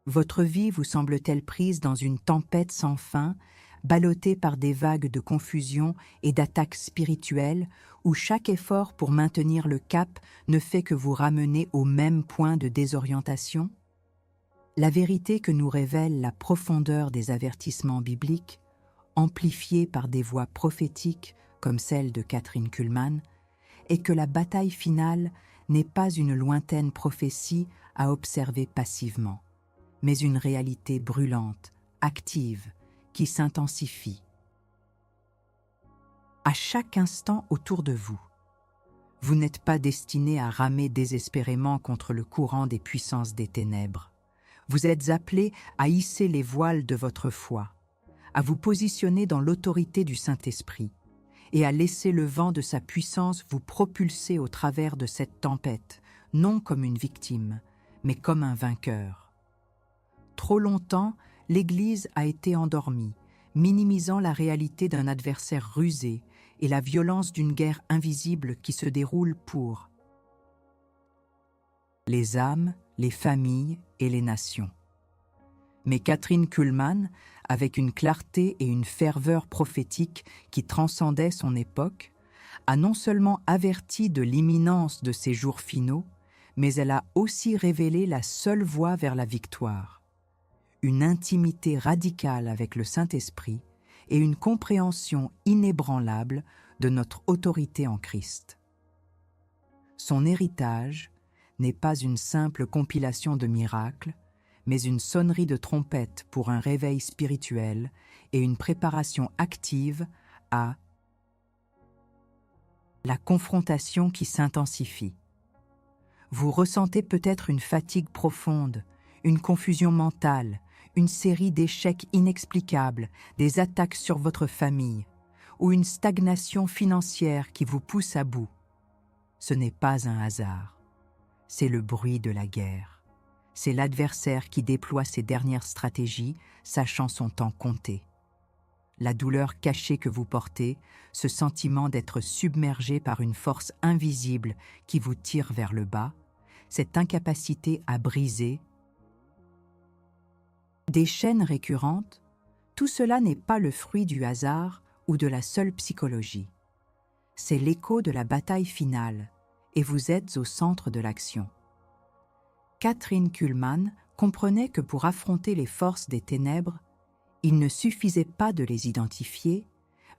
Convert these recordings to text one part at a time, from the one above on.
Votre vie vous semble-t-elle prise dans une tempête sans fin, ballottée par des vagues de confusion et d'attaques spirituelles, où chaque effort pour maintenir le cap ne fait que vous ramener au même point de désorientation? La vérité que nous révèle la profondeur des avertissements bibliques, amplifiés par des voix prophétiques comme celle de Kathryn Kuhlman, est que la bataille finale n'est pas une lointaine prophétie à observer passivement, mais une réalité brûlante, active, qui s'intensifie. À chaque instant autour de vous, vous n'êtes pas destiné à ramer désespérément contre le courant des puissances des ténèbres. Vous êtes appelé à hisser les voiles de votre foi, à vous positionner dans l'autorité du Saint-Esprit et à laisser le vent de sa puissance vous propulser au travers de cette tempête, non comme une victime, mais comme un vainqueur. Trop longtemps, l'Église a été endormie, minimisant la réalité d'un adversaire rusé et la violence d'une guerre invisible qui se déroule pour les âmes, les familles et les nations. Mais Kathryn Kuhlman, avec une clarté et une ferveur prophétique qui transcendaient son époque, a non seulement averti de l'imminence de ces jours finaux, mais elle a aussi révélé la seule voie vers la victoire. Une intimité radicale avec le Saint-Esprit et une compréhension inébranlable de notre autorité en Christ. Son héritage n'est pas une simple compilation de miracles, mais une sonnerie de trompette pour un réveil spirituel et une préparation active à la confrontation qui s'intensifie. Vous ressentez peut-être une fatigue profonde, une confusion mentale, une série d'échecs inexplicables, des attaques sur votre famille, ou une stagnation financière qui vous pousse à bout. Ce n'est pas un hasard. C'est le bruit de la guerre. C'est l'adversaire qui déploie ses dernières stratégies, sachant son temps compté. La douleur cachée que vous portez, ce sentiment d'être submergé par une force invisible qui vous tire vers le bas, cette incapacité à briser des chaînes récurrentes, tout cela n'est pas le fruit du hasard ou de la seule psychologie. C'est l'écho de la bataille finale, et vous êtes au centre de l'action. Kathryn Kuhlman comprenait que pour affronter les forces des ténèbres, il ne suffisait pas de les identifier,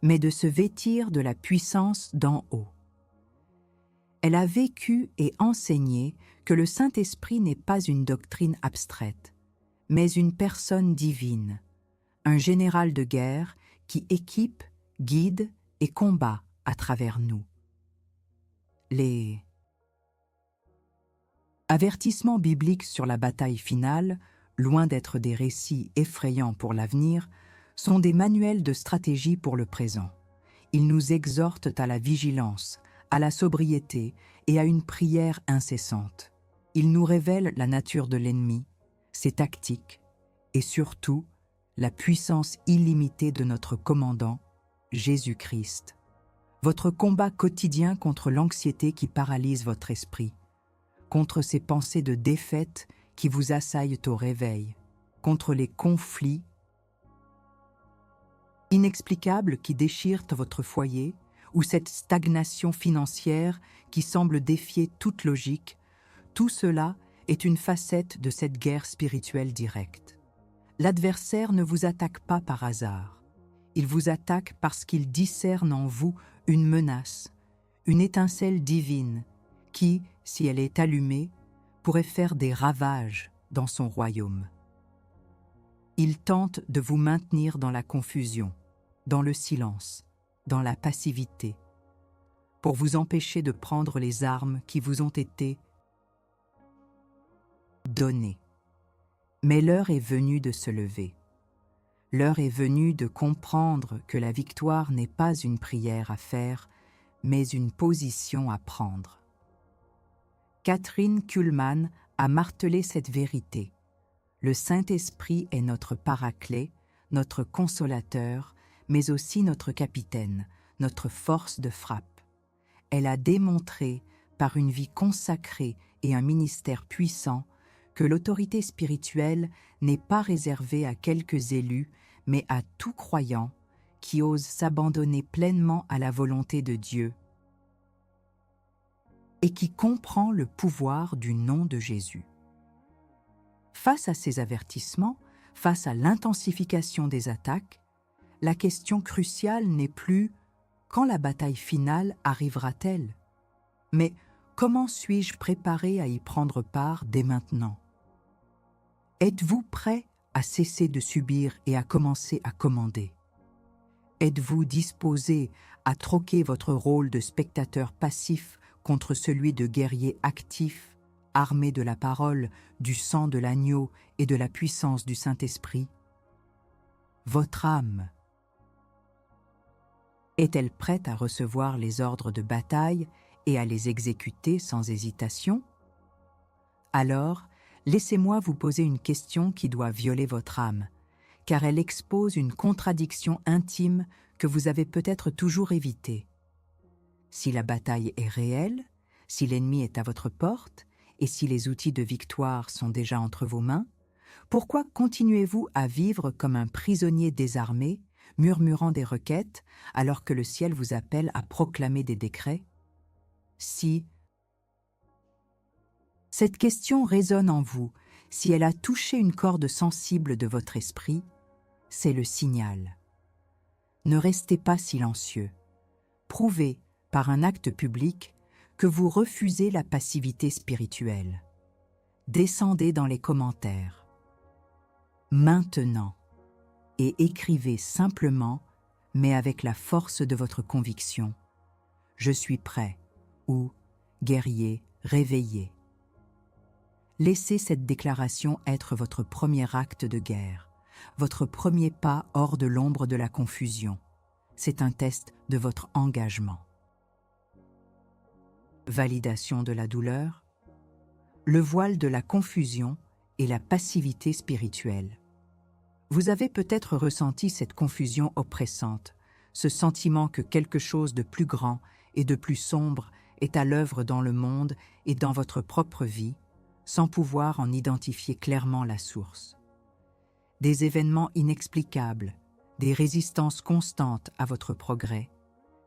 mais de se vêtir de la puissance d'en haut. Elle a vécu et enseigné que le Saint-Esprit n'est pas une doctrine abstraite, mais une personne divine, un général de guerre qui équipe, guide et combat à travers nous. Les avertissements bibliques sur la bataille finale, loin d'être des récits effrayants pour l'avenir, sont des manuels de stratégie pour le présent. Ils nous exhortent à la vigilance, à la sobriété et à une prière incessante. Ils nous révèlent la nature de l'ennemi, ses tactiques et surtout la puissance illimitée de notre commandant, Jésus-Christ. Votre combat quotidien contre l'anxiété qui paralyse votre esprit, contre ces pensées de défaite qui vous assaillent au réveil, contre les conflits inexplicables qui déchirent votre foyer, ou cette stagnation financière qui semble défier toute logique, tout cela est une facette de cette guerre spirituelle directe. L'adversaire ne vous attaque pas par hasard. Il vous attaque parce qu'il discerne en vous une menace, une étincelle divine qui, si elle est allumée, pourrait faire des ravages dans son royaume. Il tente de vous maintenir dans la confusion, dans le silence, dans la passivité, pour vous empêcher de prendre les armes qui vous ont été données. Mais l'heure est venue de se lever. L'heure est venue de comprendre que la victoire n'est pas une prière à faire, mais une position à prendre. Kathryn Kuhlman a martelé cette vérité. Le Saint-Esprit est notre paraclet, notre consolateur, mais aussi notre capitaine, notre force de frappe. Elle a démontré, par une vie consacrée et un ministère puissant, que l'autorité spirituelle n'est pas réservée à quelques élus, mais à tout croyant qui ose s'abandonner pleinement à la volonté de Dieu et qui comprend le pouvoir du nom de Jésus. Face à ces avertissements, face à l'intensification des attaques, la question cruciale n'est plus « quand la bataille finale arrivera-t-elle ?» mais « comment suis-je préparé à y prendre part dès maintenant ?» Êtes-vous prêt à cesser de subir et à commencer à commander? Êtes-vous disposé à troquer votre rôle de spectateur passif contre celui de guerrier actif, armé de la parole, du sang de l'agneau et de la puissance du Saint-Esprit? Votre âme est-elle prête à recevoir les ordres de bataille et à les exécuter sans hésitation? Alors, laissez-moi vous poser une question qui doit violer votre âme, car elle expose une contradiction intime que vous avez peut-être toujours évitée. Si la bataille est réelle, si l'ennemi est à votre porte, et si les outils de victoire sont déjà entre vos mains, pourquoi continuez-vous à vivre comme un prisonnier désarmé, murmurant des requêtes, alors que le ciel vous appelle à proclamer des décrets? Si cette question résonne en vous, si elle a touché une corde sensible de votre esprit, c'est le signal. Ne restez pas silencieux. Prouvez, par un acte public, que vous refusez la passivité spirituelle. Descendez dans les commentaires. Maintenant, et écrivez simplement, mais avec la force de votre conviction. Je suis prêt, ou guerrier réveillé. Laissez cette déclaration être votre premier acte de guerre, votre premier pas hors de l'ombre de la confusion. C'est un test de votre engagement. Validation de la douleur, le voile de la confusion et la passivité spirituelle. Vous avez peut-être ressenti cette confusion oppressante, ce sentiment que quelque chose de plus grand et de plus sombre est à l'œuvre dans le monde et dans votre propre vie, sans pouvoir en identifier clairement la source. Des événements inexplicables, des résistances constantes à votre progrès,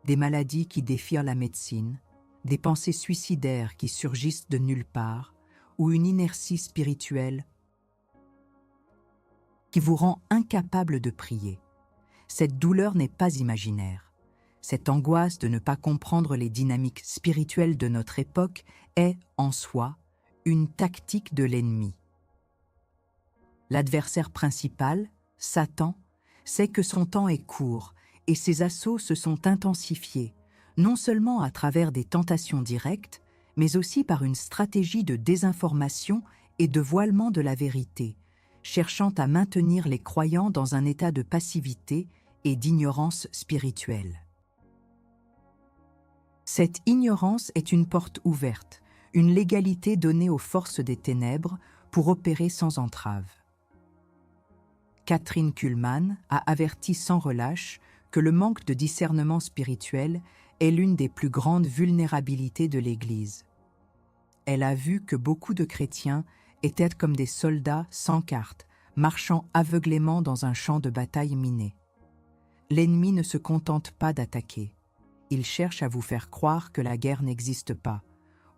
des maladies qui défient la médecine, des pensées suicidaires qui surgissent de nulle part, ou une inertie spirituelle qui vous rend incapable de prier. Cette douleur n'est pas imaginaire. Cette angoisse de ne pas comprendre les dynamiques spirituelles de notre époque est, en soi, une tactique de l'ennemi. L'adversaire principal, Satan, sait que son temps est court et ses assauts se sont intensifiés, non seulement à travers des tentations directes, mais aussi par une stratégie de désinformation et de voilement de la vérité, cherchant à maintenir les croyants dans un état de passivité et d'ignorance spirituelle. Cette ignorance est une porte ouverte, une légalité donnée aux forces des ténèbres pour opérer sans entrave. Kathryn Kuhlman a averti sans relâche que le manque de discernement spirituel est l'une des plus grandes vulnérabilités de l'Église. Elle a vu que beaucoup de chrétiens étaient comme des soldats sans carte, marchant aveuglément dans un champ de bataille miné. L'ennemi ne se contente pas d'attaquer. Il cherche à vous faire croire que la guerre n'existe pas,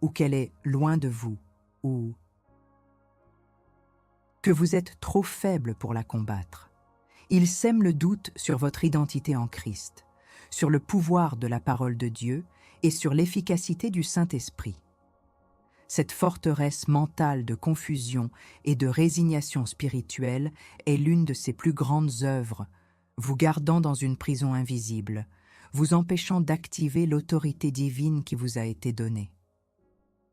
ou qu'elle est loin de vous, ou que vous êtes trop faible pour la combattre. Il sème le doute sur votre identité en Christ, sur le pouvoir de la parole de Dieu et sur l'efficacité du Saint-Esprit. Cette forteresse mentale de confusion et de résignation spirituelle est l'une de ses plus grandes œuvres, vous gardant dans une prison invisible, vous empêchant d'activer l'autorité divine qui vous a été donnée.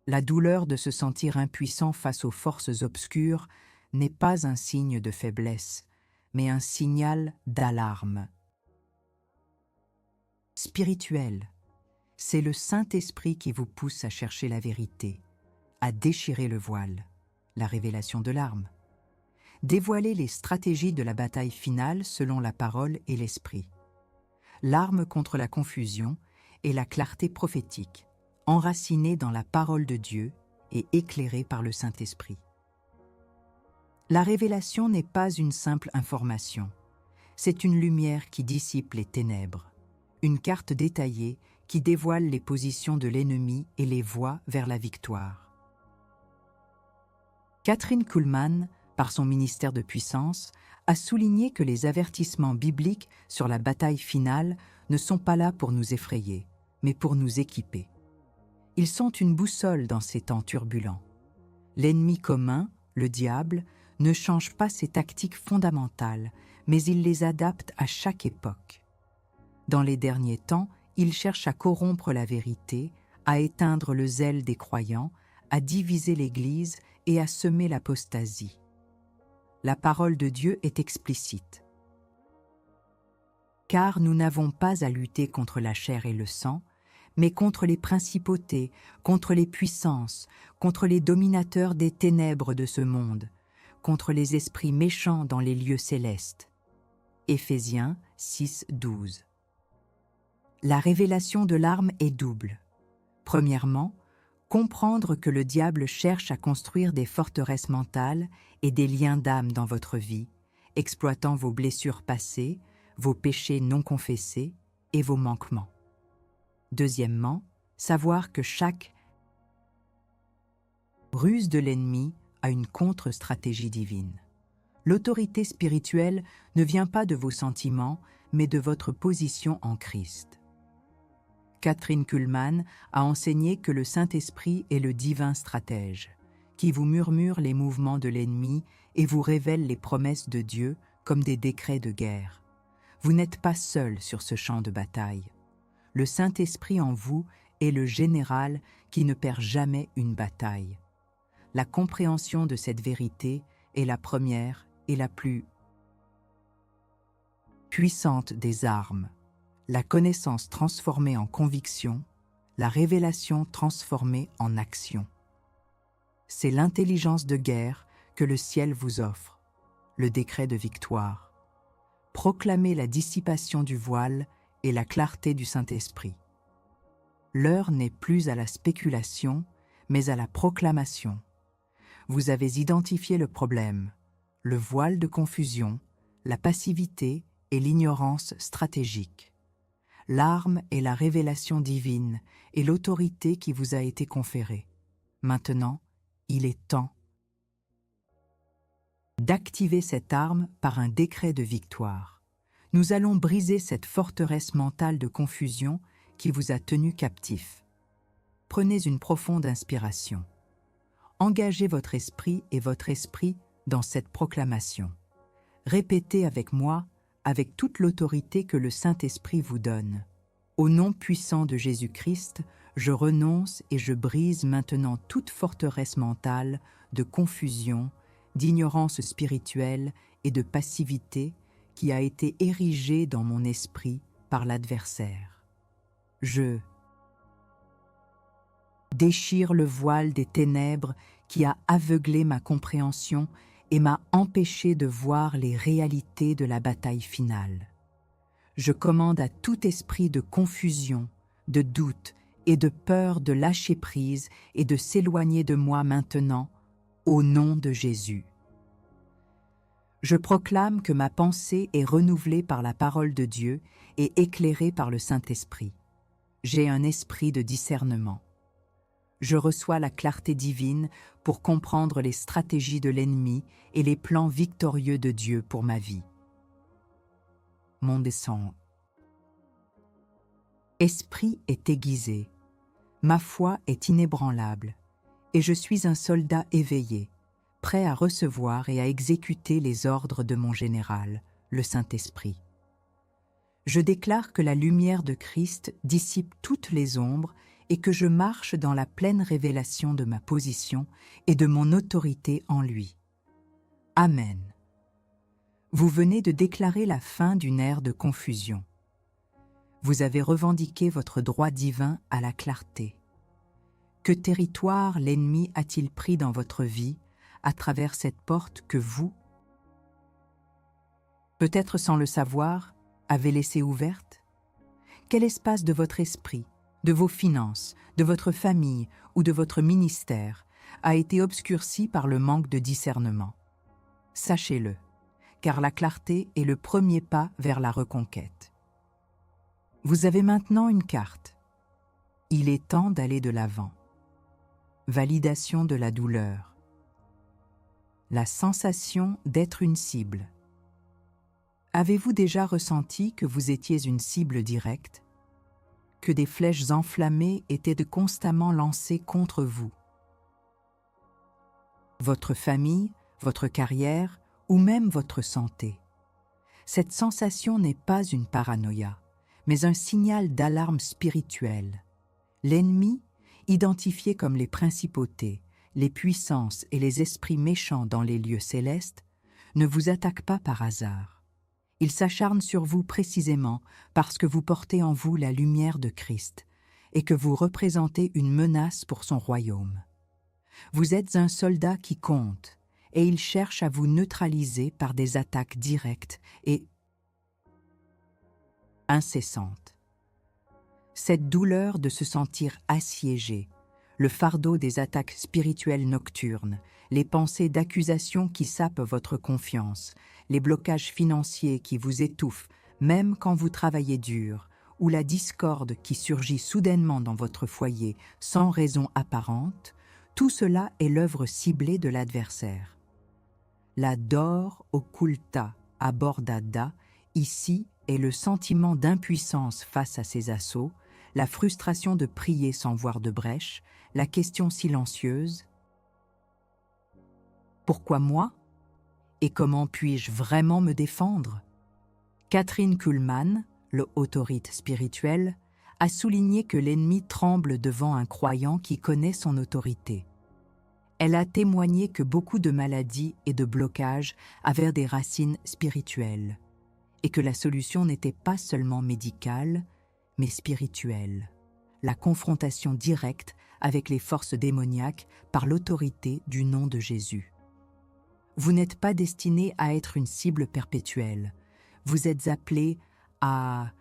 La douleur de se sentir impuissant face aux forces obscures n'est pas un signe de faiblesse, mais un signal d'alarme. Spirituel, c'est le Saint-Esprit qui vous pousse à chercher la vérité, à déchirer le voile, la révélation de l'arme, dévoiler les stratégies de la bataille finale selon la parole et l'esprit, l'arme contre la confusion et la clarté prophétique, enracinée dans la parole de Dieu et éclairée par le Saint-Esprit. La révélation n'est pas une simple information. C'est une lumière qui dissipe les ténèbres, une carte détaillée qui dévoile les positions de l'ennemi et les voies vers la victoire. Kathryn Kuhlman, par son ministère de puissance, a souligné que les avertissements bibliques sur la bataille finale ne sont pas là pour nous effrayer, mais pour nous équiper. Ils sont une boussole dans ces temps turbulents. L'ennemi commun, le diable, ne change pas ses tactiques fondamentales, mais il les adapte à chaque époque. Dans les derniers temps, il cherche à corrompre la vérité, à éteindre le zèle des croyants, à diviser l'Église et à semer l'apostasie. La parole de Dieu est explicite. Car nous n'avons pas à lutter contre la chair et le sang, mais contre les principautés, contre les puissances, contre les dominateurs des ténèbres de ce monde, contre les esprits méchants dans les lieux célestes. Éphésiens 6, 12. La révélation de l'arme est double. Premièrement, comprendre que le diable cherche à construire des forteresses mentales et des liens d'âme dans votre vie, exploitant vos blessures passées, vos péchés non confessés et vos manquements. Deuxièmement, savoir que chaque ruse de l'ennemi a une contre-stratégie divine. L'autorité spirituelle ne vient pas de vos sentiments, mais de votre position en Christ. Kathryn Kuhlman a enseigné que le Saint-Esprit est le divin stratège, qui vous murmure les mouvements de l'ennemi et vous révèle les promesses de Dieu comme des décrets de guerre. Vous n'êtes pas seul sur ce champ de bataille. Le Saint-Esprit en vous est le général qui ne perd jamais une bataille. La compréhension de cette vérité est la première et la plus puissante des armes. La connaissance transformée en conviction, la révélation transformée en action. C'est l'intelligence de guerre que le ciel vous offre, le décret de victoire. Proclamez la dissipation du voile et la clarté du Saint-Esprit. L'heure n'est plus à la spéculation, mais à la proclamation. Vous avez identifié le problème, le voile de confusion, la passivité et l'ignorance stratégique. L'arme est la révélation divine et l'autorité qui vous a été conférée. Maintenant, il est temps d'activer cette arme par un décret de victoire. Nous allons briser cette forteresse mentale de confusion qui vous a tenu captif. Prenez une profonde inspiration. Engagez votre esprit et votre esprit dans cette proclamation. Répétez avec moi, avec toute l'autorité que le Saint-Esprit vous donne. Au nom puissant de Jésus-Christ, je renonce et je brise maintenant toute forteresse mentale de confusion, d'ignorance spirituelle et de passivité qui a été érigée dans mon esprit par l'adversaire. Je déchire le voile des ténèbres qui a aveuglé ma compréhension et m'a empêché de voir les réalités de la bataille finale. Je commande à tout esprit de confusion, de doute et de peur de lâcher prise et de s'éloigner de moi maintenant, au nom de Jésus. Je proclame que ma pensée est renouvelée par la parole de Dieu et éclairée par le Saint-Esprit. J'ai un esprit de discernement. Je reçois la clarté divine pour comprendre les stratégies de l'ennemi et les plans victorieux de Dieu pour ma vie. Mon descend. Esprit est aiguisé, ma foi est inébranlable, et je suis un soldat éveillé, prêt à recevoir et à exécuter les ordres de mon général, le Saint-Esprit. Je déclare que la lumière de Christ dissipe toutes les ombres et que je marche dans la pleine révélation de ma position et de mon autorité en lui. Amen. Vous venez de déclarer la fin d'une ère de confusion. Vous avez revendiqué votre droit divin à la clarté. Que territoire l'ennemi a-t-il pris dans votre vie à travers cette porte que vous, peut-être sans le savoir, avez laissée ouverte? Quel espace de votre esprit, de vos finances, de votre famille ou de votre ministère a été obscurci par le manque de discernement? Sachez-le, car la clarté est le premier pas vers la reconquête. Vous avez maintenant une carte. Il est temps d'aller de l'avant. Validation de la douleur. La sensation d'être une cible. Avez-vous déjà ressenti que vous étiez une cible directe, que des flèches enflammées étaient constamment lancées contre vous? Votre famille, votre carrière ou même votre santé. Cette sensation n'est pas une paranoïa, mais un signal d'alarme spirituelle. L'ennemi, identifié comme les principautés, les puissances et les esprits méchants dans les lieux célestes, ne vous attaque pas par hasard. Il s'acharne sur vous précisément parce que vous portez en vous la lumière de Christ et que vous représentez une menace pour son royaume. Vous êtes un soldat qui compte et il cherche à vous neutraliser par des attaques directes et incessantes. Cette douleur de se sentir assiégé, le fardeau des attaques spirituelles nocturnes, les pensées d'accusation qui sapent votre confiance, les blocages financiers qui vous étouffent même quand vous travaillez dur, ou la discorde qui surgit soudainement dans votre foyer sans raison apparente, tout cela est l'œuvre ciblée de l'adversaire. La dor occulta abordada, ici, est le sentiment d'impuissance face à ces assauts, la frustration de prier sans voir de brèche, la question silencieuse « Pourquoi moi ? Et comment puis-je vraiment me défendre ?» Kathryn Kuhlman, l'autorité spirituelle, a souligné que l'ennemi tremble devant un croyant qui connaît son autorité. Elle a témoigné que beaucoup de maladies et de blocages avaient des racines spirituelles et que la solution n'était pas seulement médicale, mais spirituelle. La confrontation directe avec les forces démoniaques par l'autorité du nom de Jésus. Vous n'êtes pas destiné à être une cible perpétuelle. Vous êtes appelé à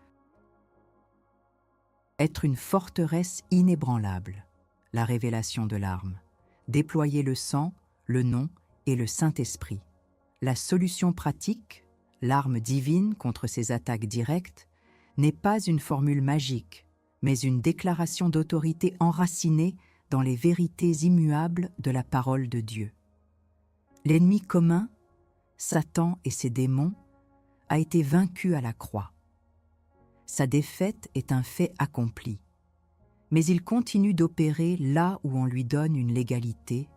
être une forteresse inébranlable, la révélation de l'arme. Déployer le sang, le nom et le Saint-Esprit. La solution pratique, l'arme divine contre ces attaques directes, n'est pas une formule magique, mais une déclaration d'autorité enracinée dans les vérités immuables de la parole de Dieu. L'ennemi commun, Satan et ses démons, a été vaincu à la croix. Sa défaite est un fait accompli. Mais il continue d'opérer là où on lui donne une légalité,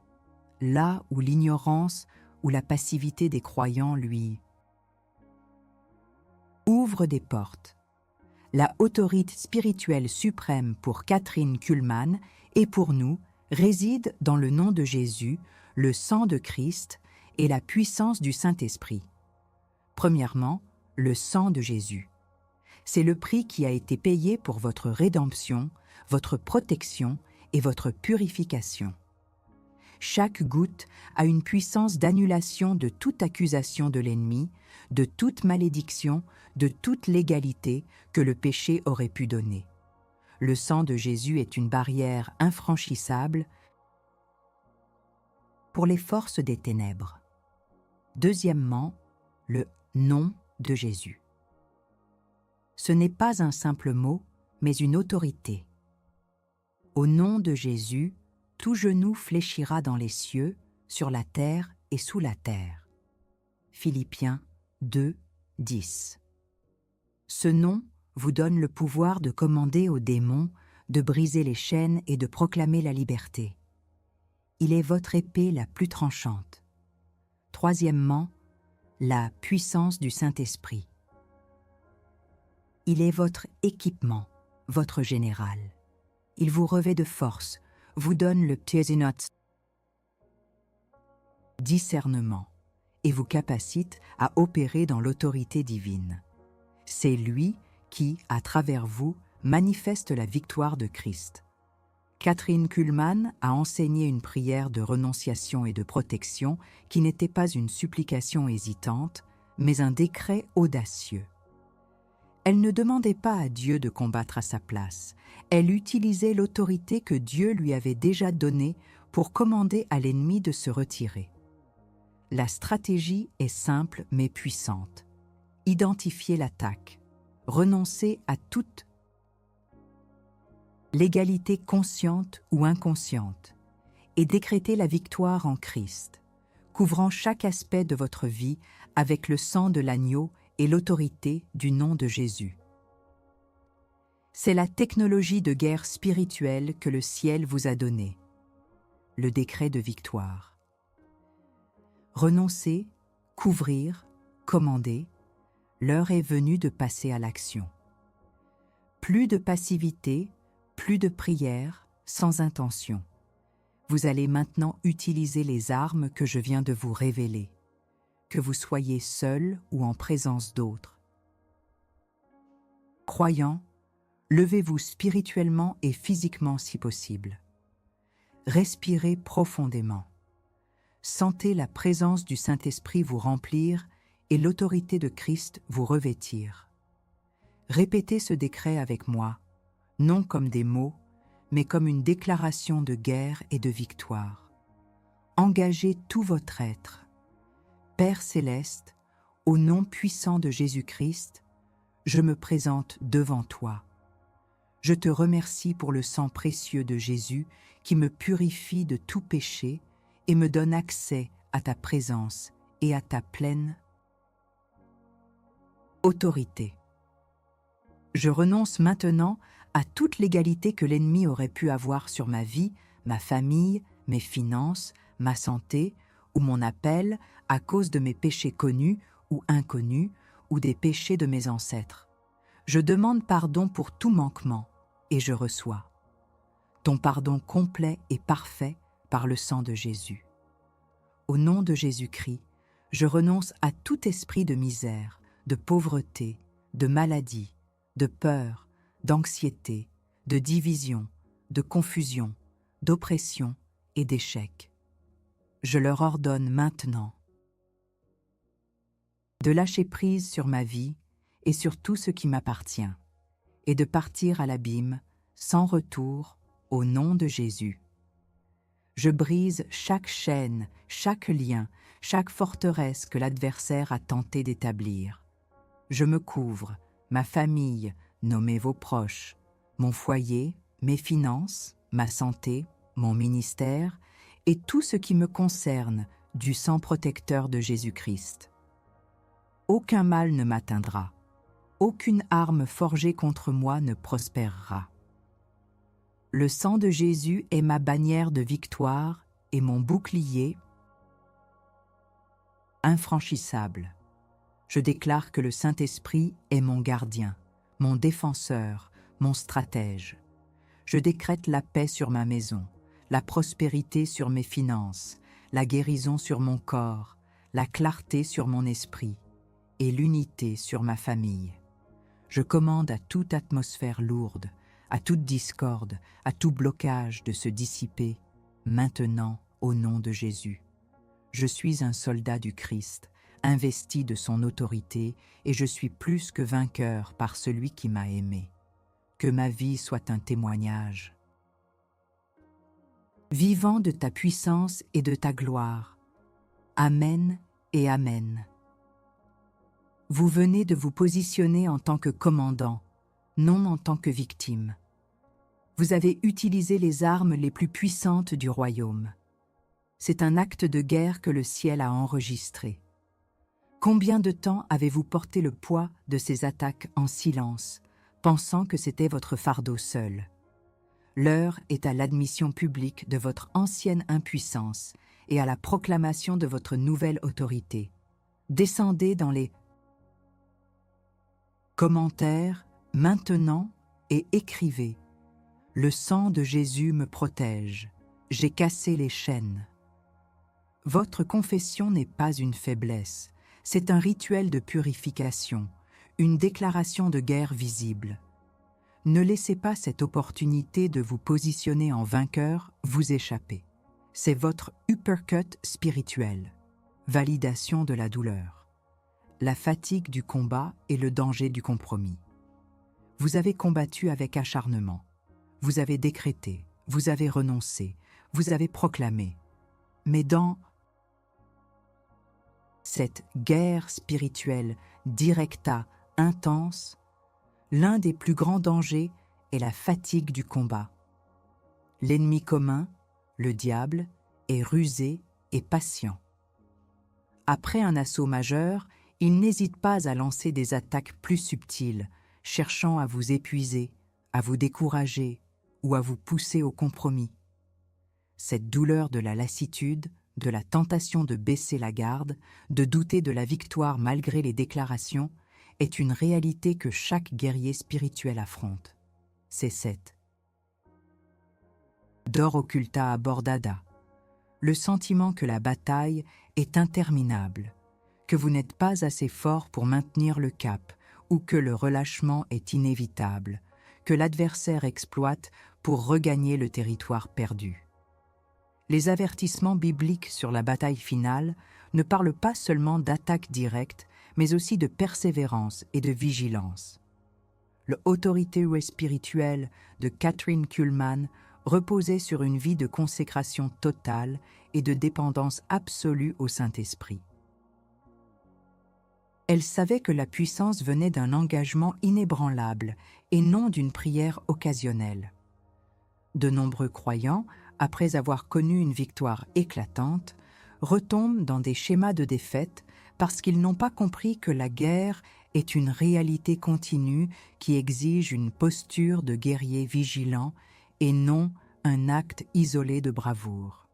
là où l'ignorance ou la passivité des croyants lui ouvre des portes. La autorité spirituelle suprême pour Kathryn Kuhlman et pour nous réside dans le nom de Jésus, le sang de Christ et la puissance du Saint-Esprit. Premièrement, le sang de Jésus. C'est le prix qui a été payé pour votre rédemption, votre protection et votre purification. Chaque goutte a une puissance d'annulation de toute accusation de l'ennemi, de toute malédiction, de toute légalité que le péché aurait pu donner. Le sang de Jésus est une barrière infranchissable pour les forces des ténèbres. Deuxièmement, le nom de Jésus. Ce n'est pas un simple mot, mais une autorité. Au nom de Jésus, tout genou fléchira dans les cieux, sur la terre et sous la terre. Philippiens 2, 10. Ce nom vous donne le pouvoir de commander aux démons, de briser les chaînes et de proclamer la liberté. Il est votre épée la plus tranchante. Troisièmement, la puissance du Saint-Esprit. Il est votre équipement, votre général. Il vous revêt de force, vous donne le discernement et vous capacite à opérer dans l'autorité divine. C'est lui qui, à travers vous, manifeste la victoire de Christ. Kathryn Kuhlman a enseigné une prière de renonciation et de protection qui n'était pas une supplication hésitante, mais un décret audacieux. Elle ne demandait pas à Dieu de combattre à sa place. Elle utilisait l'autorité que Dieu lui avait déjà donnée pour commander à l'ennemi de se retirer. La stratégie est simple mais puissante. Identifiez l'attaque. Renoncez à toute l'égalité consciente ou inconsciente et décrétez la victoire en Christ, couvrant chaque aspect de votre vie avec le sang de l'agneau et l'autorité du nom de Jésus. C'est la technologie de guerre spirituelle que le ciel vous a donnée. Le décret de victoire. Renoncer, couvrir, commander, l'heure est venue de passer à l'action. Plus de passivité, plus de prière, sans intention. Vous allez maintenant utiliser les armes que je viens de vous révéler, que vous soyez seul ou en présence d'autres. Croyants, levez-vous spirituellement et physiquement si possible. Respirez profondément. Sentez la présence du Saint-Esprit vous remplir et l'autorité de Christ vous revêtir. Répétez ce décret avec moi, non comme des mots, mais comme une déclaration de guerre et de victoire. Engagez tout votre être. Père céleste, au nom puissant de Jésus-Christ, je me présente devant toi. Je te remercie pour le sang précieux de Jésus qui me purifie de tout péché et me donne accès à ta présence et à ta pleine autorité. Je renonce maintenant à toute l'égalité que l'ennemi aurait pu avoir sur ma vie, ma famille, mes finances, ma santé ou mon appel à cause de mes péchés connus ou inconnus ou des péchés de mes ancêtres. Je demande pardon pour tout manquement et je reçois ton pardon complet et parfait par le sang de Jésus. Au nom de Jésus-Christ, je renonce à tout esprit de misère, de pauvreté, de maladie, de peur, d'anxiété, de division, de confusion, d'oppression et d'échec. Je leur ordonne maintenant de lâcher prise sur ma vie et sur tout ce qui m'appartient, et de partir à l'abîme, sans retour, au nom de Jésus. Je brise chaque chaîne, chaque lien, chaque forteresse que l'adversaire a tenté d'établir. Je me couvre, ma famille, nommez vos proches, mon foyer, mes finances, ma santé, mon ministère et tout ce qui me concerne du sang protecteur de Jésus-Christ. Aucun mal ne m'atteindra, aucune arme forgée contre moi ne prospérera. Le sang de Jésus est ma bannière de victoire et mon bouclier infranchissable. Je déclare que le Saint-Esprit est mon gardien, mon défenseur, mon stratège. Je décrète la paix sur ma maison, la prospérité sur mes finances, la guérison sur mon corps, la clarté sur mon esprit et l'unité sur ma famille. Je commande à toute atmosphère lourde, à toute discorde, à tout blocage de se dissiper, maintenant au nom de Jésus. Je suis un soldat du Christ, investi de son autorité, et je suis plus que vainqueur par celui qui m'a aimé. Que ma vie soit un témoignage vivant de ta puissance et de ta gloire. Amen et Amen. Vous venez de vous positionner en tant que commandant, non en tant que victime. Vous avez utilisé les armes les plus puissantes du royaume. C'est un acte de guerre que le ciel a enregistré. Combien de temps avez-vous porté le poids de ces attaques en silence, pensant que c'était votre fardeau seul? L'heure est à l'admission publique de votre ancienne impuissance et à la proclamation de votre nouvelle autorité. Descendez dans les commentaires maintenant et écrivez « Le sang de Jésus me protège, j'ai cassé les chaînes ». Votre confession n'est pas une faiblesse, c'est un rituel de purification, une déclaration de guerre visible. Ne laissez pas cette opportunité de vous positionner en vainqueur vous échapper. C'est votre uppercut spirituel, validation de la douleur, la fatigue du combat et le danger du compromis. Vous avez combattu avec acharnement, vous avez décrété, vous avez renoncé, vous avez proclamé. Mais dans cette guerre spirituelle directa, intense, l'un des plus grands dangers est la fatigue du combat. L'ennemi commun, le diable, est rusé et patient. Après un assaut majeur, il n'hésite pas à lancer des attaques plus subtiles, cherchant à vous épuiser, à vous décourager ou à vous pousser au compromis. Cette douleur de la lassitude, de la tentation de baisser la garde, de douter de la victoire malgré les déclarations, est une réalité que chaque guerrier spirituel affronte. C'est cette. Dor occulta abordada, le sentiment que la bataille est interminable, que vous n'êtes pas assez fort pour maintenir le cap ou que le relâchement est inévitable, que l'adversaire exploite pour regagner le territoire perdu. Les avertissements bibliques sur la bataille finale ne parlent pas seulement d'attaque directe, mais aussi de persévérance et de vigilance. Le Autorité spirituelle de Kathryn Kuhlman reposait sur une vie de consécration totale et de dépendance absolue au Saint-Esprit. Elle savait que la puissance venait d'un engagement inébranlable et non d'une prière occasionnelle. De nombreux croyants, après avoir connu une victoire éclatante, retombent dans des schémas de défaite parce qu'ils n'ont pas compris que la guerre est une réalité continue qui exige une posture de guerrier vigilant et non un acte isolé de bravoure.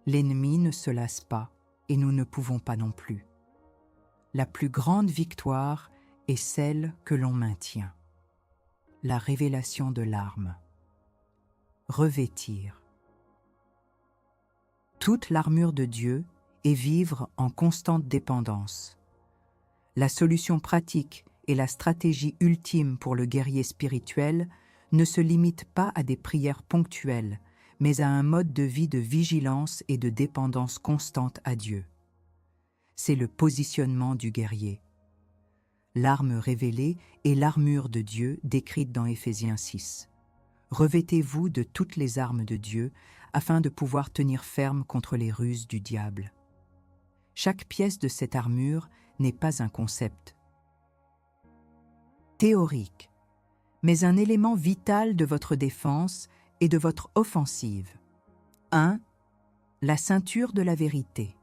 L'ennemi ne se lasse pas et nous ne pouvons pas non plus. La plus grande victoire est celle que l'on maintient. La révélation de l'arme. Revêtir. Toute l'armure de Dieu est vivre en constante dépendance. La solution pratique et la stratégie ultime pour le guerrier spirituel ne se limitent pas à des prières ponctuelles, mais à un mode de vie de vigilance et de dépendance constante à Dieu. C'est le positionnement du guerrier. L'arme révélée est l'armure de Dieu décrite dans Éphésiens 6. Revêtez-vous de toutes les armes de Dieu afin de pouvoir tenir ferme contre les ruses du diable. Chaque pièce de cette armure n'est pas un concept théorique, mais un élément vital de votre défense et de votre offensive. 1. La ceinture de la vérité.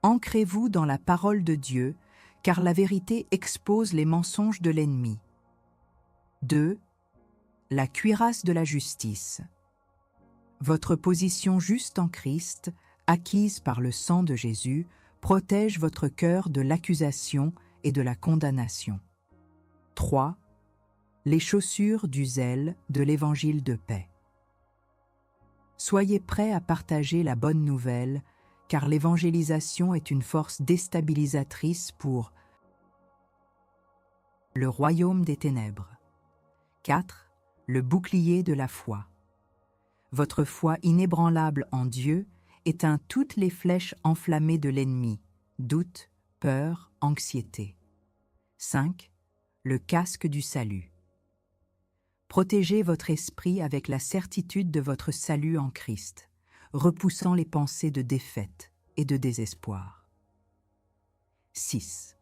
Ancrez-vous dans la parole de Dieu, car la vérité expose les mensonges de l'ennemi. 2. La cuirasse de la justice. Votre position juste en Christ, acquise par le sang de Jésus, protège votre cœur de l'accusation et de la condamnation. 3. Les chaussures du zèle de l'évangile de paix. Soyez prêts à partager la bonne nouvelle, car l'évangélisation est une force déstabilisatrice pour le royaume des ténèbres. 4. Le bouclier de la foi. Votre foi inébranlable en Dieu éteint toutes les flèches enflammées de l'ennemi, doute, peur, anxiété. 5. Le casque du salut. Protégez votre esprit avec la certitude de votre salut en Christ, repoussant les pensées de défaite et de désespoir. 6.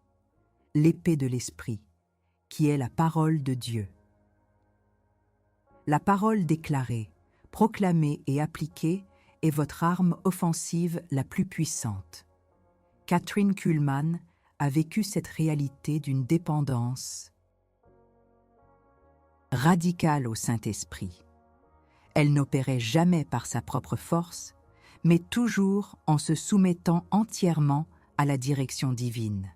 L'épée de l'esprit, qui est la parole de Dieu. La parole déclarée, proclamée et appliquée est votre arme offensive la plus puissante. Kathryn Kuhlman a vécu cette réalité d'une dépendance radicale au Saint-Esprit. Elle n'opérait jamais par sa propre force, mais toujours en se soumettant entièrement à la direction divine.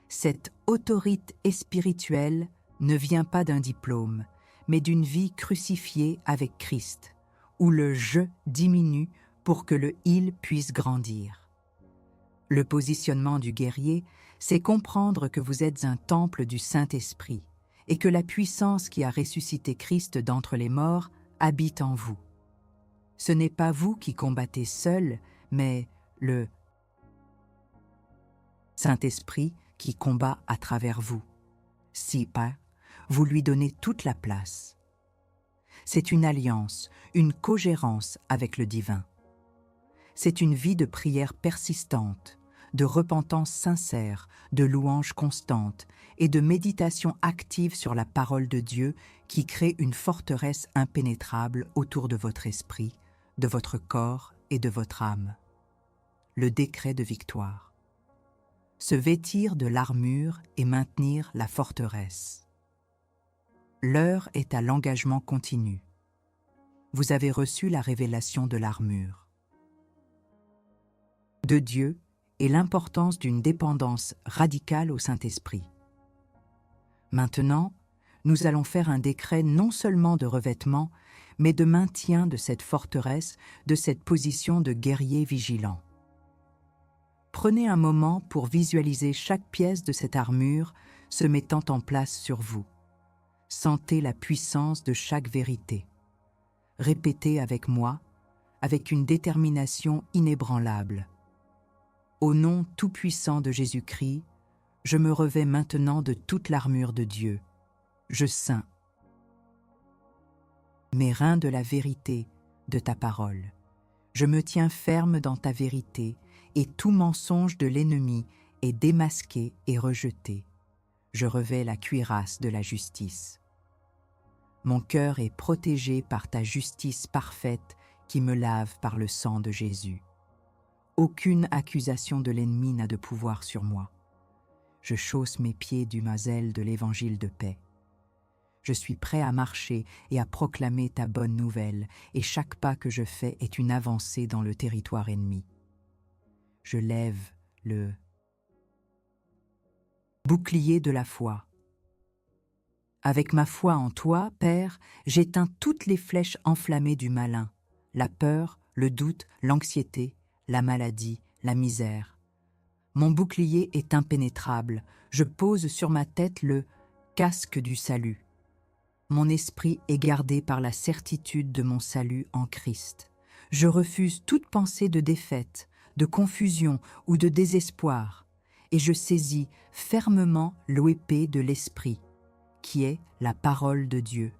Cette autorité spirituelle ne vient pas d'un diplôme, mais d'une vie crucifiée avec Christ, où le « je » diminue pour que le « il » puisse grandir. Le positionnement du guerrier, c'est comprendre que vous êtes un temple du Saint-Esprit et que la puissance qui a ressuscité Christ d'entre les morts habite en vous. Ce n'est pas vous qui combattez seul, mais le Saint-Esprit qui combat à travers vous. Si pas, vous lui donnez toute la place. C'est une alliance, une cogérance avec le divin. C'est une vie de prière persistante, de repentance sincère, de louange constante et de méditation active sur la parole de Dieu qui crée une forteresse impénétrable autour de votre esprit, de votre corps et de votre âme. Le décret de victoire. Se vêtir de l'armure et maintenir la forteresse. L'heure est à l'engagement continu. Vous avez reçu la révélation de l'armure de Dieu et l'importance d'une dépendance radicale au Saint-Esprit. Maintenant, nous allons faire un décret non seulement de revêtement, mais de maintien de cette forteresse, de cette position de guerrier vigilant. Prenez un moment pour visualiser chaque pièce de cette armure se mettant en place sur vous. Sentez la puissance de chaque vérité. Répétez avec moi, avec une détermination inébranlable. Au nom tout-puissant de Jésus-Christ, je me revêts maintenant de toute l'armure de Dieu. Je ceins mes reins de la vérité de ta parole. Je me tiens ferme dans ta vérité, et tout mensonge de l'ennemi est démasqué et rejeté. Je revêts la cuirasse de la justice. Mon cœur est protégé par ta justice parfaite qui me lave par le sang de Jésus. Aucune accusation de l'ennemi n'a de pouvoir sur moi. Je chausse mes pieds du mazelle de l'évangile de paix. Je suis prêt à marcher et à proclamer ta bonne nouvelle, et chaque pas que je fais est une avancée dans le territoire ennemi. Je lève le bouclier de la foi. Avec ma foi en toi, Père, j'éteins toutes les flèches enflammées du malin, la peur, le doute, l'anxiété, la maladie, la misère. Mon bouclier est impénétrable, je pose sur ma tête le casque du salut. Mon esprit est gardé par la certitude de mon salut en Christ. Je refuse toute pensée de défaite, de confusion ou de désespoir, et je saisis fermement l'épée de l'Esprit, qui est la parole de Dieu.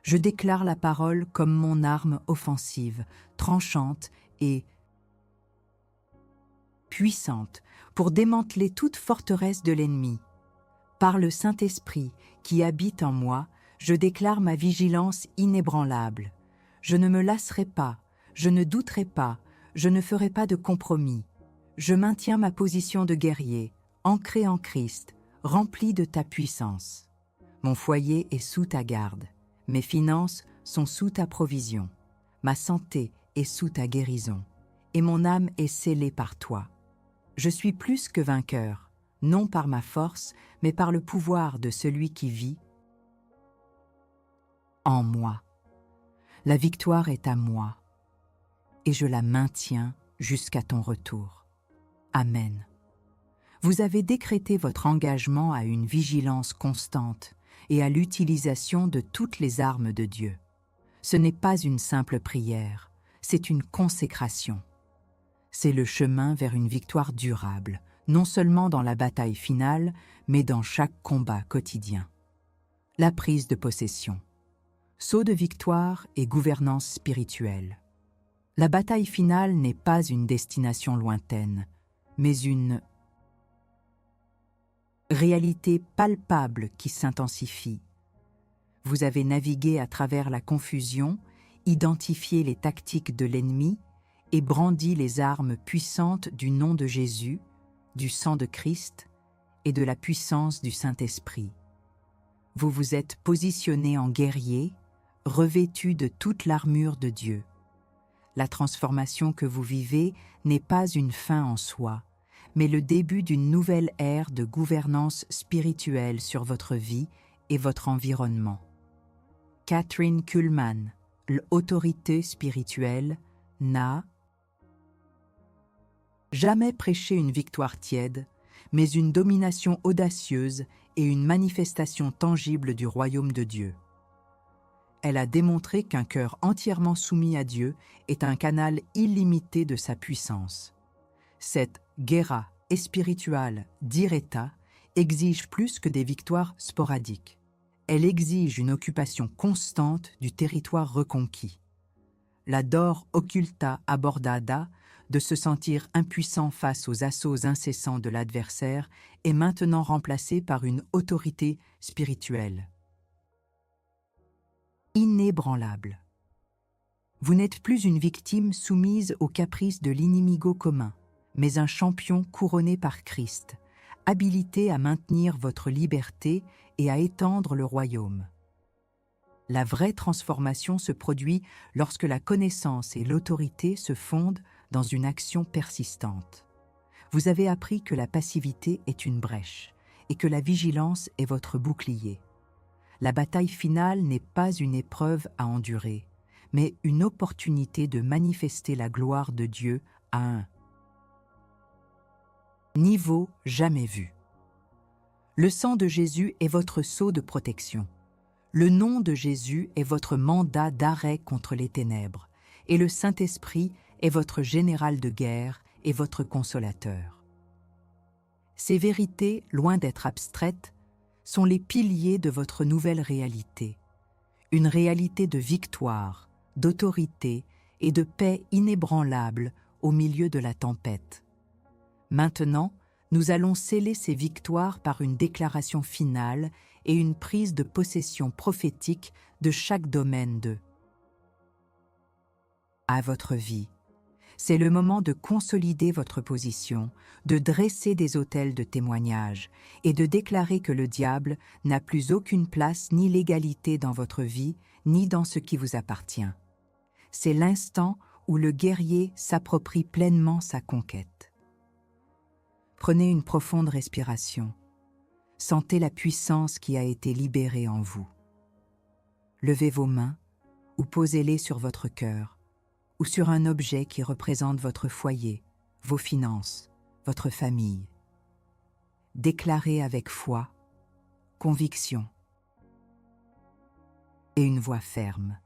Je déclare la parole comme mon arme offensive, tranchante et puissante pour démanteler toute forteresse de l'ennemi. Par le Saint-Esprit qui habite en moi, je déclare ma vigilance inébranlable. Je ne me lasserai pas, je ne douterai pas, je ne ferai pas de compromis. Je maintiens ma position de guerrier, ancré en Christ, rempli de ta puissance. Mon foyer est sous ta garde, mes finances sont sous ta provision, ma santé est sous ta guérison, et mon âme est scellée par toi. Je suis plus que vainqueur, non par ma force, mais par le pouvoir de celui qui vit en moi. La victoire est à moi, et je la maintiens jusqu'à ton retour. Amen. Vous avez décrété votre engagement à une vigilance constante et à l'utilisation de toutes les armes de Dieu. Ce n'est pas une simple prière, c'est une consécration. C'est le chemin vers une victoire durable, non seulement dans la bataille finale, mais dans chaque combat quotidien. La prise de possession. Saut de victoire et gouvernance spirituelle. La bataille finale n'est pas une destination lointaine, mais une réalité palpable qui s'intensifie. Vous avez navigué à travers la confusion, identifié les tactiques de l'ennemi et brandi les armes puissantes du nom de Jésus, du sang de Christ et de la puissance du Saint-Esprit. Vous vous êtes positionné en guerrier, revêtu de toute l'armure de Dieu. La transformation que vous vivez n'est pas une fin en soi, mais le début d'une nouvelle ère de gouvernance spirituelle sur votre vie et votre environnement. Kathryn Kuhlman, l'autorité spirituelle, n'a jamais prêché une victoire tiède, mais une domination audacieuse et une manifestation tangible du royaume de Dieu. Elle a démontré qu'un cœur entièrement soumis à Dieu est un canal illimité de sa puissance. Cette guerra espirituale diretta exige plus que des victoires sporadiques. Elle exige une occupation constante du territoire reconquis. La dor occulta abordada de se sentir impuissant face aux assauts incessants de l'adversaire est maintenant remplacé par une autorité spirituelle. Inébranlable. Vous n'êtes plus une victime soumise aux caprices de l'inimigo commun, mais un champion couronné par Christ, habilité à maintenir votre liberté et à étendre le royaume. La vraie transformation se produit lorsque la connaissance et l'autorité se fondent dans une action persistante. Vous avez appris que la passivité est une brèche et que la vigilance est votre bouclier. La bataille finale n'est pas une épreuve à endurer, mais une opportunité de manifester la gloire de Dieu à un niveau jamais vu. Le sang de Jésus est votre sceau de protection. Le nom de Jésus est votre mandat d'arrêt contre les ténèbres, et le Saint-Esprit est votre général de guerre et votre consolateur. Ces vérités, loin d'être abstraites, sont les piliers de votre nouvelle réalité, une réalité de victoire, d'autorité et de paix inébranlable au milieu de la tempête. Maintenant, nous allons sceller ces victoires par une déclaration finale et une prise de possession prophétique de chaque domaine à votre vie. C'est le moment de consolider votre position, de dresser des autels de témoignage et de déclarer que le diable n'a plus aucune place ni légalité dans votre vie, ni dans ce qui vous appartient. C'est l'instant où le guerrier s'approprie pleinement sa conquête. Prenez une profonde respiration. Sentez la puissance qui a été libérée en vous. Levez vos mains ou posez-les sur votre cœur ou sur un objet qui représente votre foyer, vos finances, votre famille. Déclarez avec foi, conviction et une voix ferme.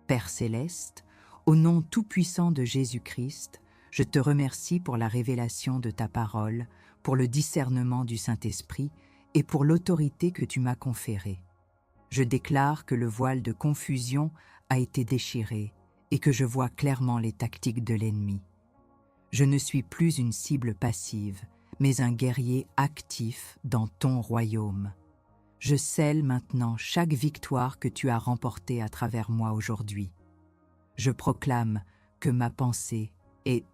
Père céleste, au nom tout-puissant de Jésus-Christ, je te remercie pour la révélation de ta parole, pour le discernement du Saint-Esprit et pour l'autorité que tu m'as conférée. Je déclare que le voile de confusion a été déchiré et que je vois clairement les tactiques de l'ennemi. Je ne suis plus une cible passive, mais un guerrier actif dans ton royaume. Je scelle maintenant chaque victoire que tu as remportée à travers moi aujourd'hui. Je proclame que ma pensée est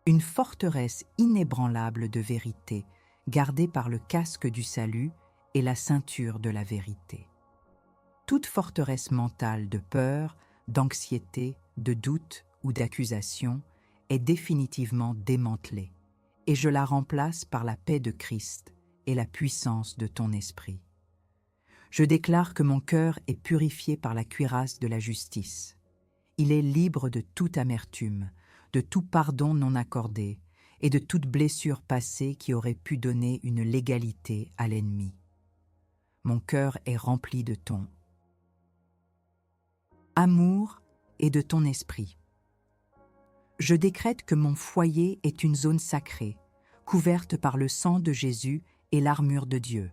une forteresse inébranlable de vérité, gardée par le casque du salut et la ceinture de la vérité. Toute forteresse mentale de peur, d'anxiété, de doute ou d'accusation est définitivement démantelée, et je la remplace par la paix de Christ et la puissance de ton esprit. Je déclare que mon cœur est purifié par la cuirasse de la justice. Il est libre de toute amertume, de tout pardon non accordé et de toute blessure passée qui aurait pu donner une légalité à l'ennemi. Mon cœur est rempli de ton amour et de ton esprit. Je décrète que mon foyer est une zone sacrée, couverte par le sang de Jésus et l'armure de Dieu.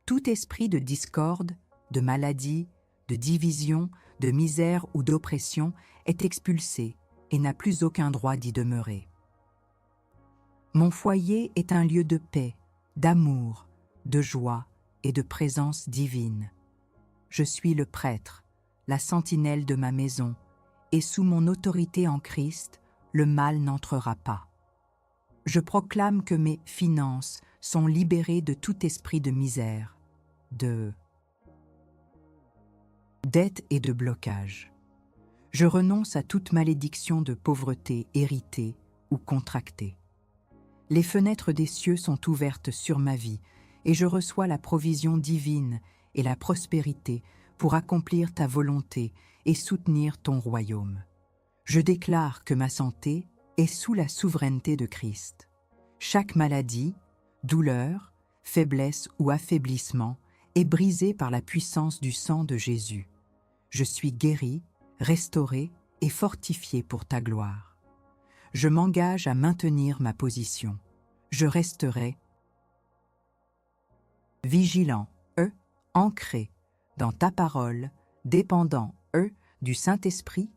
Tout esprit de discorde, de maladie, de division, de misère ou d'oppression est expulsé et n'a plus aucun droit d'y demeurer. Mon foyer est un lieu de paix, d'amour, de joie et de présence divine. Je suis le prêtre, la sentinelle de ma maison, et sous mon autorité en Christ, le mal n'entrera pas. Je proclame que mes finances sont libérées de tout esprit de misère, de dette et de blocage. Je renonce à toute malédiction de pauvreté héritée ou contractée. Les fenêtres des cieux sont ouvertes sur ma vie et je reçois la provision divine et la prospérité pour accomplir ta volonté et soutenir ton royaume. Je déclare que ma santé est sous la souveraineté de Christ. Chaque maladie, douleur, faiblesse ou affaiblissement est brisée par la puissance du sang de Jésus. Je suis guéri, restauré et fortifié pour ta gloire. Je m'engage à maintenir ma position. Je resterai vigilant, ancré dans ta parole, dépendant, du Saint-Esprit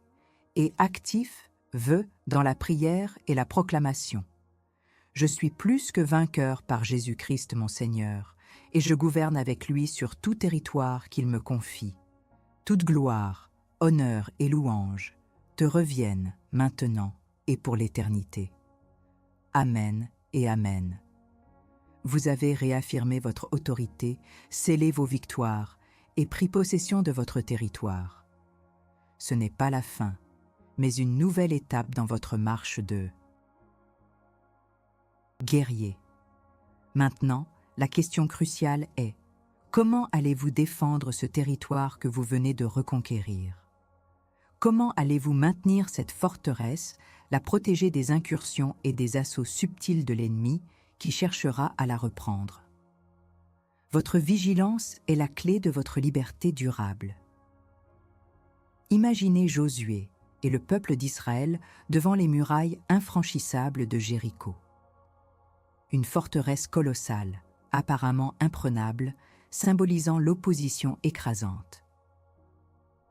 et actif, vœux dans la prière et la proclamation. Je suis plus que vainqueur par Jésus-Christ mon Seigneur, et je gouverne avec lui sur tout territoire qu'il me confie. Toute gloire, honneur et louange te reviennent maintenant et pour l'éternité. Amen et Amen. Vous avez réaffirmé votre autorité, scellé vos victoires et pris possession de votre territoire. Ce n'est pas la fin, mais une nouvelle étape dans votre marche de guerrier. Maintenant, la question cruciale est: comment allez-vous défendre ce territoire que vous venez de reconquérir? Comment allez-vous maintenir cette forteresse, la protéger des incursions et des assauts subtils de l'ennemi qui cherchera à la reprendre? Votre vigilance est la clé de votre liberté durable. Imaginez Josué et le peuple d'Israël devant les murailles infranchissables de Jéricho. Une forteresse colossale, apparemment imprenable, symbolisant l'opposition écrasante.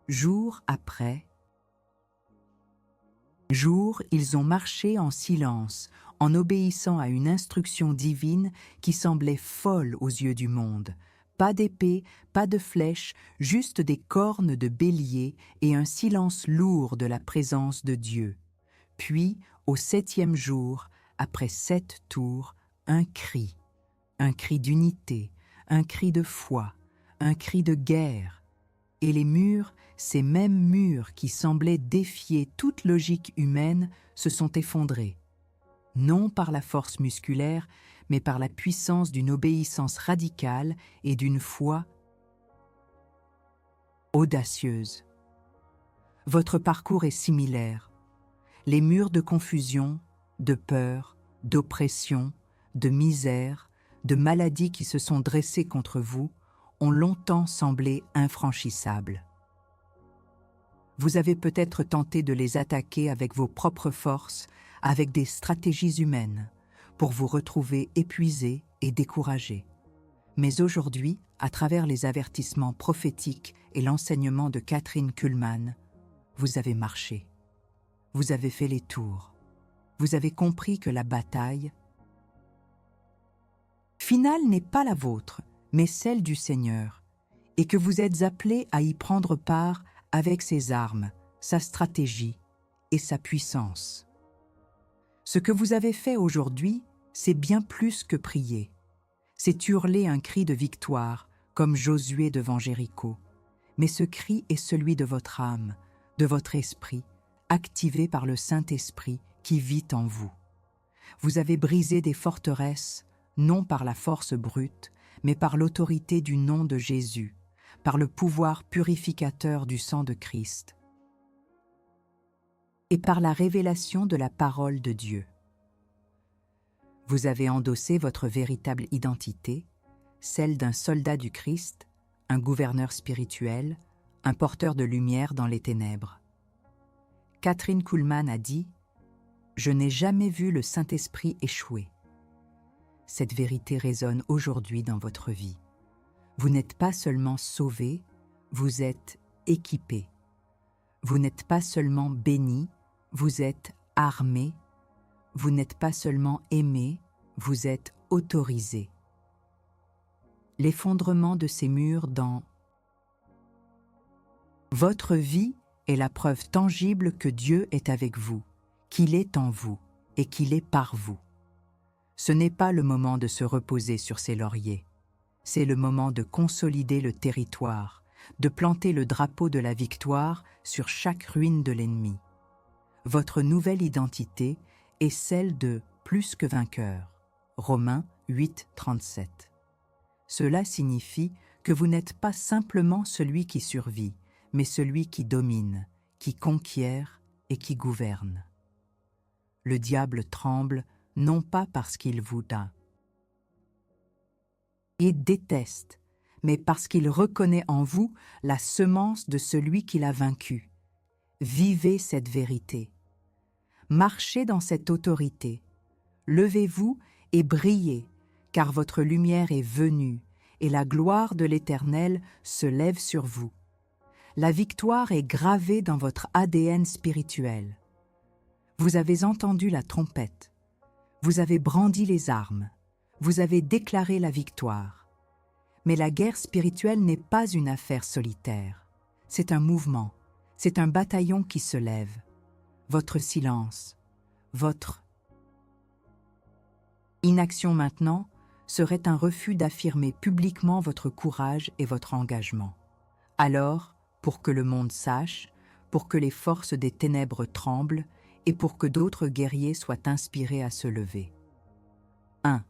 Jour après jour, ils ont marché en silence, en obéissant à une instruction divine qui semblait folle aux yeux du monde. Pas d'épée, pas de flèche, juste des cornes de bélier et un silence lourd de la présence de Dieu. Puis, au 7e jour, après 7 tours, un cri d'unité, un cri de foi, un cri de guerre. Et les murs, ces mêmes murs qui semblaient défier toute logique humaine, se sont effondrés. Non par la force musculaire, mais par la puissance d'une obéissance radicale et d'une foi audacieuse. Votre parcours est similaire. Les murs de confusion, de peur, d'oppression, de misère, de maladies qui se sont dressés contre vous ont longtemps semblé infranchissables. Vous avez peut-être tenté de les attaquer avec vos propres forces, avec des stratégies humaines, pour vous retrouver épuisé et découragé. Mais aujourd'hui, à travers les avertissements prophétiques et l'enseignement de Kathryn Kuhlman, vous avez marché. Vous avez fait les tours. Vous avez compris que la bataille finale n'est pas la vôtre, mais celle du Seigneur, et que vous êtes appelés à y prendre part avec ses armes, sa stratégie et sa puissance. Ce que vous avez fait aujourd'hui, c'est bien plus que prier. C'est hurler un cri de victoire, comme Josué devant Jéricho. Mais ce cri est celui de votre âme, de votre esprit, activé par le Saint-Esprit qui vit en vous. Vous avez brisé des forteresses, non par la force brute, mais par l'autorité du nom de Jésus, par le pouvoir purificateur du sang de Christ et par la révélation de la parole de Dieu. Vous avez endossé votre véritable identité, celle d'un soldat du Christ, un gouverneur spirituel, un porteur de lumière dans les ténèbres. Kathryn Kuhlman a dit « Je n'ai jamais vu le Saint-Esprit échouer ». Cette vérité résonne aujourd'hui dans votre vie. Vous n'êtes pas seulement sauvé, vous êtes équipé. Vous n'êtes pas seulement béni, vous êtes armé. Vous n'êtes pas seulement aimé, vous êtes autorisé. L'effondrement de ces murs dans votre vie est la preuve tangible que Dieu est avec vous, qu'il est en vous et qu'il est par vous. Ce n'est pas le moment de se reposer sur ses lauriers. C'est le moment de consolider le territoire, de planter le drapeau de la victoire sur chaque ruine de l'ennemi. Votre nouvelle identité est celle de plus que vainqueur. Romains 8, 37. Cela signifie que vous n'êtes pas simplement celui qui survit, mais celui qui domine, qui conquiert et qui gouverne. Le diable tremble non pas parce qu'il vous déteste, mais parce qu'il reconnaît en vous la semence de celui qui l'a vaincu. Vivez cette vérité. Marchez dans cette autorité. Levez-vous et brillez, car votre lumière est venue et la gloire de l'Éternel se lève sur vous. La victoire est gravée dans votre ADN spirituel. Vous avez entendu la trompette. Vous avez brandi les armes. Vous avez déclaré la victoire. Mais la guerre spirituelle n'est pas une affaire solitaire. C'est un mouvement. C'est un bataillon qui se lève. Votre silence, votre inaction maintenant serait un refus d'affirmer publiquement votre courage et votre engagement. Alors, pour que le monde sache, pour que les forces des ténèbres tremblent et pour que d'autres guerriers soient inspirés à se lever. 1.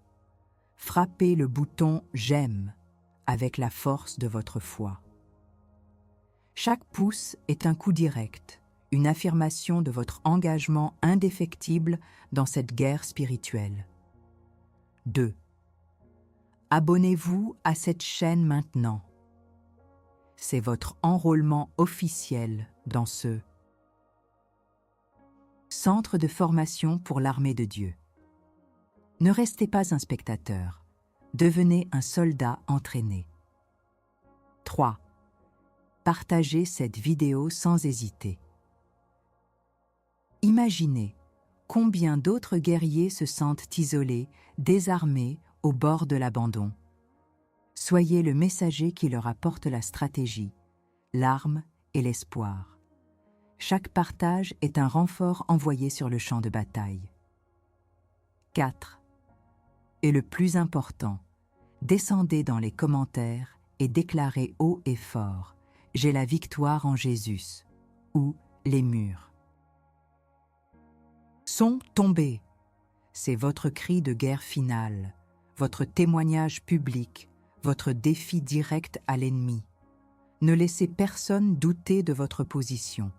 Frappez le bouton « J'aime » avec la force de votre foi. Chaque pouce est un coup direct, une affirmation de votre engagement indéfectible dans cette guerre spirituelle. 2. Abonnez-vous à cette chaîne maintenant. C'est votre enrôlement officiel dans ce centre de formation pour l'armée de Dieu. Ne restez pas un spectateur, devenez un soldat entraîné. 3. Partagez cette vidéo sans hésiter. Imaginez combien d'autres guerriers se sentent isolés, désarmés, au bord de l'abandon. Soyez le messager qui leur apporte la stratégie, l'arme et l'espoir. Chaque partage est un renfort envoyé sur le champ de bataille. 4. Et le plus important, descendez dans les commentaires et déclarez haut et fort « J'ai la victoire en Jésus » ou « Les murs » sont tombés. C'est votre cri de guerre finale, votre témoignage public, votre défi direct à l'ennemi. Ne laissez personne douter de votre position.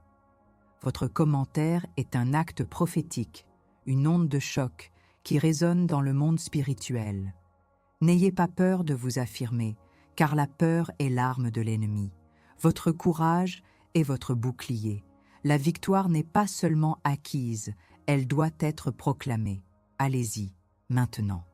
Votre commentaire est un acte prophétique, une onde de choc qui résonne dans le monde spirituel. N'ayez pas peur de vous affirmer, car la peur est l'arme de l'ennemi. Votre courage est votre bouclier. La victoire n'est pas seulement acquise, elle doit être proclamée. Allez-y, maintenant.